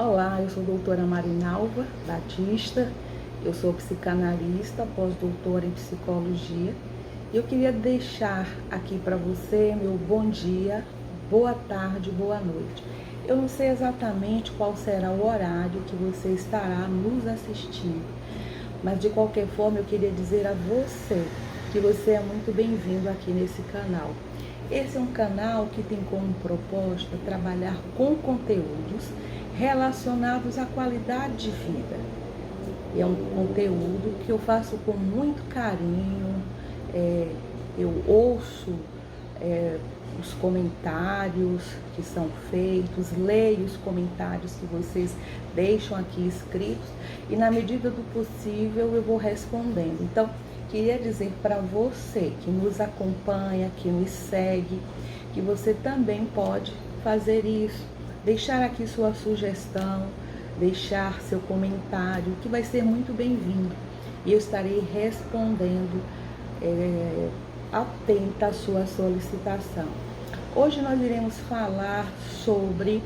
Olá, eu sou a doutora Marinalva Batista, eu sou psicanalista, pós-doutora em psicologia. E eu queria deixar aqui para você meu bom dia, boa tarde, boa noite. Eu não sei exatamente qual será o horário que você estará nos assistindo, mas de qualquer forma eu queria dizer a você que você é muito bem-vindo aqui nesse canal. Esse é um canal que tem como proposta trabalhar com conteúdos relacionados à qualidade de vida. E é um conteúdo que eu faço com muito carinho, eu ouço os comentários que são feitos, leio os comentários que vocês deixam aqui escritos e na medida do possível eu vou respondendo. Então, queria dizer para você que nos acompanha, que nos segue, que você também pode fazer isso, deixar aqui sua sugestão, deixar seu comentário, que vai ser muito bem-vindo. E eu estarei respondendo atenta à sua solicitação. Hoje nós iremos falar sobre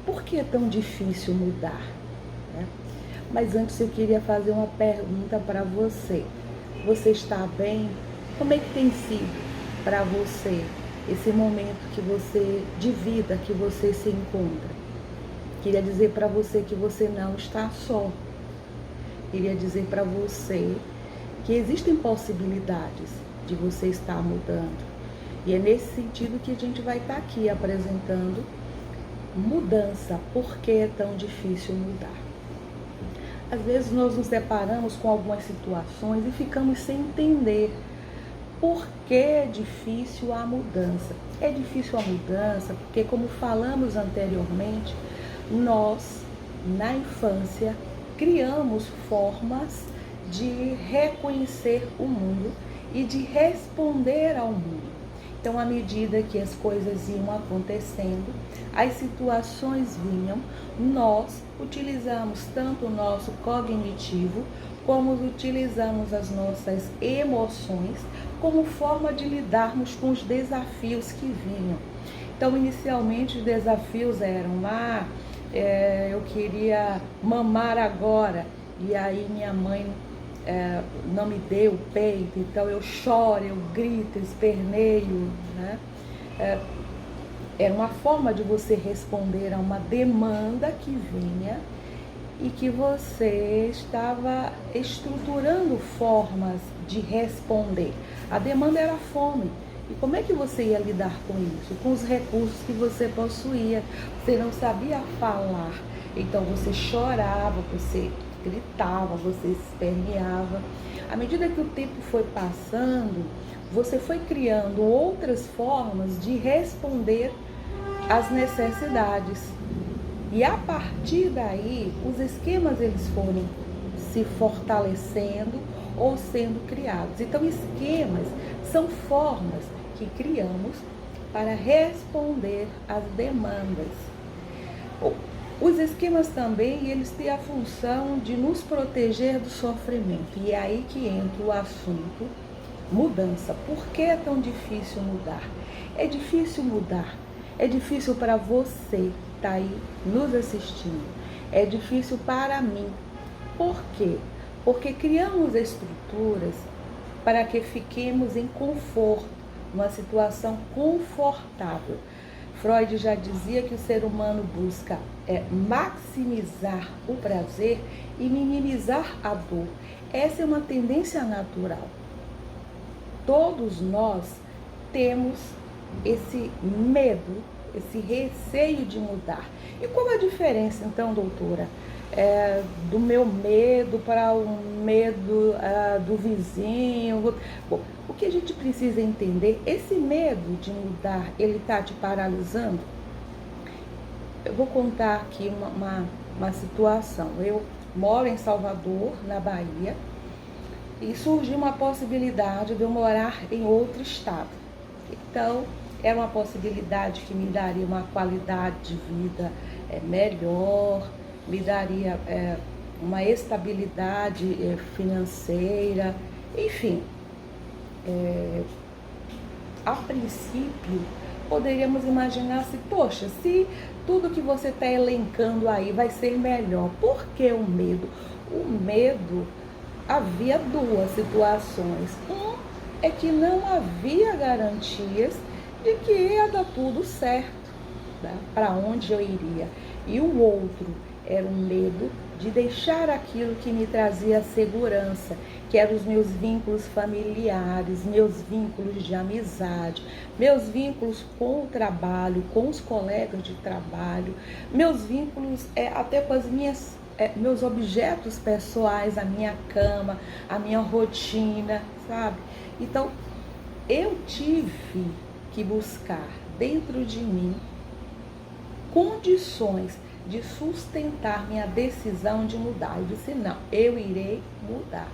por que é tão difícil mudar, né? Mas antes eu queria fazer uma pergunta para você. Você está bem? Como é que tem sido para você esse momento de vida que você se encontra? Queria dizer para você que você não está só. Queria dizer para você que existem possibilidades de você estar mudando. E é nesse sentido que a gente vai estar aqui apresentando mudança. Por que é tão difícil mudar? Às vezes nós nos deparamos com algumas situações e ficamos sem entender por que é difícil a mudança. É difícil a mudança porque, como falamos anteriormente, nós, na infância, criamos formas de reconhecer o mundo e de responder ao mundo. Então, à medida que as coisas iam acontecendo, as situações vinham, nós utilizamos tanto o nosso cognitivo, como utilizamos as nossas emoções como forma de lidarmos com os desafios que vinham. Então, inicialmente, os desafios eram, eu queria mamar agora, e aí minha mãe não me deu o peito, então eu choro, eu grito, esperneio, né? Era uma forma de você responder a uma demanda que vinha e que você estava estruturando formas de responder. A demanda era a fome. E como é que você ia lidar com isso? Com os recursos que você possuía. Você não sabia falar, então você chorava, você gritava, você esperneava. À medida que o tempo foi passando, você foi criando outras formas de responder às necessidades. E a partir daí, os esquemas eles foram se fortalecendo ou sendo criados. Então, esquemas são formas que criamos para responder às demandas. Os esquemas também, eles têm a função de nos proteger do sofrimento. E é aí que entra o assunto mudança. Por que é tão difícil mudar? É difícil mudar. É difícil para você que está aí nos assistindo. É difícil para mim. Por quê? Porque criamos estruturas para que fiquemos em conforto, uma situação confortável. Freud já dizia que o ser humano busca maximizar o prazer e minimizar a dor. Essa é uma tendência natural. Todos nós temos esse medo, esse receio de mudar. E qual a diferença, então, doutora, do meu medo para o medo do vizinho? Bom, o que a gente precisa entender, esse medo de mudar, ele está te paralisando? Eu vou contar aqui uma situação. Eu moro em Salvador, na Bahia, e surgiu uma possibilidade de eu morar em outro estado. Então, era uma possibilidade que me daria uma qualidade de vida melhor, me daria uma estabilidade financeira, enfim. A princípio, poderíamos imaginar se, poxa, se tudo que você está elencando aí vai ser melhor, por que o medo? O medo, havia duas situações. Um é que não havia garantias de que ia dar tudo certo, né, para onde eu iria. E o outro era o medo de deixar aquilo que me trazia segurança, que eram os meus vínculos familiares, meus vínculos de amizade, meus vínculos com o trabalho, com os colegas de trabalho, meus vínculos até com as meus objetos pessoais, a minha cama, a minha rotina, sabe? Então, eu tive que buscar dentro de mim condições de sustentar minha decisão de mudar. Eu disse, não, eu irei mudar.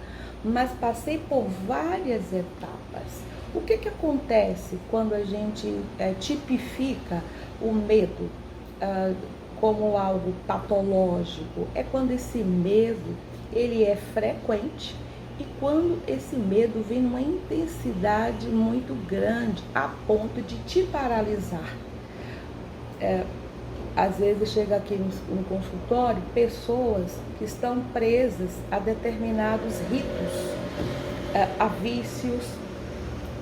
Mas passei por várias etapas. O que acontece quando a gente tipifica o medo como algo patológico? É quando esse medo ele é frequente e quando esse medo vem numa intensidade muito grande a ponto de te paralisar. Às vezes chega aqui no consultório pessoas que estão presas a determinados ritos, a vícios,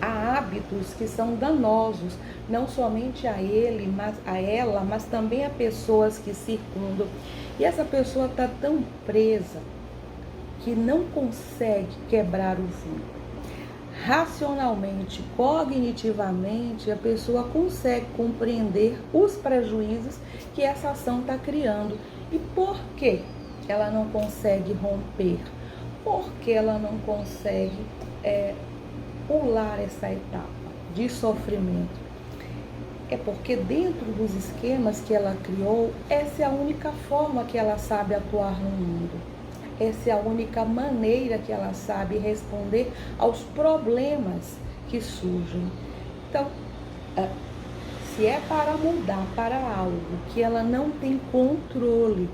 a hábitos que são danosos, não somente a ele, mas a ela, mas também a pessoas que circundam. E essa pessoa está tão presa que não consegue quebrar o vínculo. Racionalmente, cognitivamente, a pessoa consegue compreender os prejuízos que essa ação está criando. E por que ela não consegue romper? Por que ela não consegue pular essa etapa de sofrimento? É porque dentro dos esquemas que ela criou, essa é a única forma que ela sabe atuar no mundo. Essa é a única maneira que ela sabe responder aos problemas que surgem. Então, se é para mudar para algo que ela não tem controle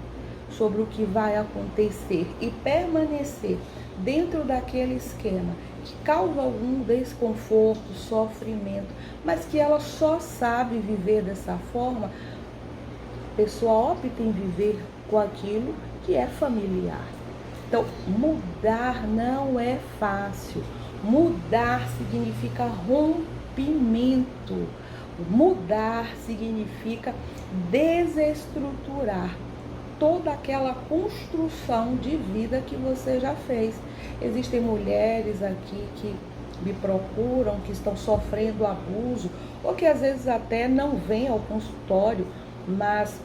sobre o que vai acontecer e permanecer dentro daquele esquema que causa algum desconforto, sofrimento, mas que ela só sabe viver dessa forma, a pessoa opta em viver com aquilo que é familiar. Então, mudar não é fácil. Mudar significa rompimento. Mudar significa desestruturar toda aquela construção de vida que você já fez. Existem mulheres aqui que me procuram, que estão sofrendo abuso, ou que às vezes até não vêm ao consultório, mas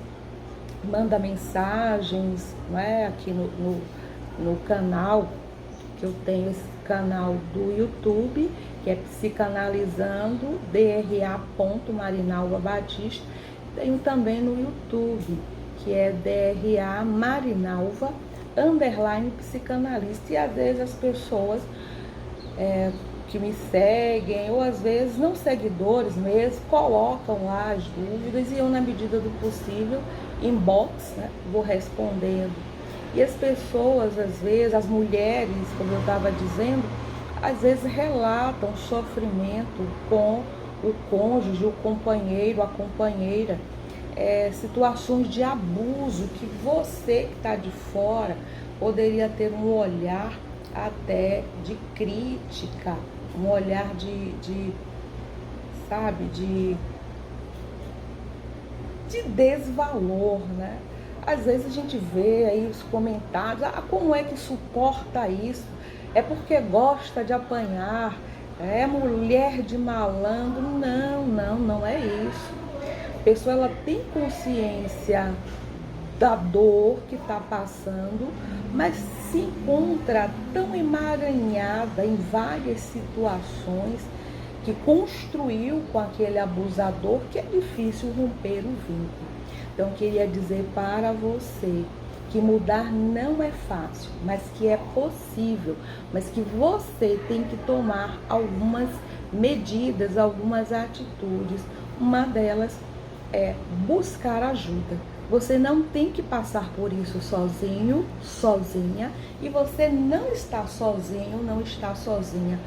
manda mensagens, não é, aqui no canal, que eu tenho esse canal do YouTube, que é Psicanalizando, DRA. Marinalva Batista. Tenho também no YouTube, que é DRA Marinalva _psicanalista. E às vezes as pessoas que me seguem, ou às vezes não seguidores mesmo, colocam lá as dúvidas e eu, na medida do possível, inbox, né, vou respondendo. E as pessoas, às vezes, as mulheres, como eu estava dizendo, às vezes relatam sofrimento com o cônjuge, o companheiro, a companheira, situações de abuso que você que está de fora poderia ter um olhar até de crítica, um olhar de desvalor, né? Às vezes a gente vê aí os comentários, como é que suporta isso? É porque gosta de apanhar, é mulher de malandro. Não é isso. A pessoa, ela tem consciência da dor que está passando, mas se encontra tão emaranhada em várias situações que construiu com aquele abusador que é difícil romper o vínculo. Então, eu queria dizer para você que mudar não é fácil, mas que é possível, mas que você tem que tomar algumas medidas, algumas atitudes. Uma delas é buscar ajuda. Você não tem que passar por isso sozinho, sozinha, e você não está sozinho, não está sozinha.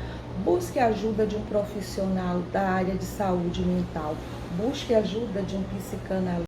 Busque a ajuda de um profissional da área de saúde mental. busque ajuda de um psicanalista.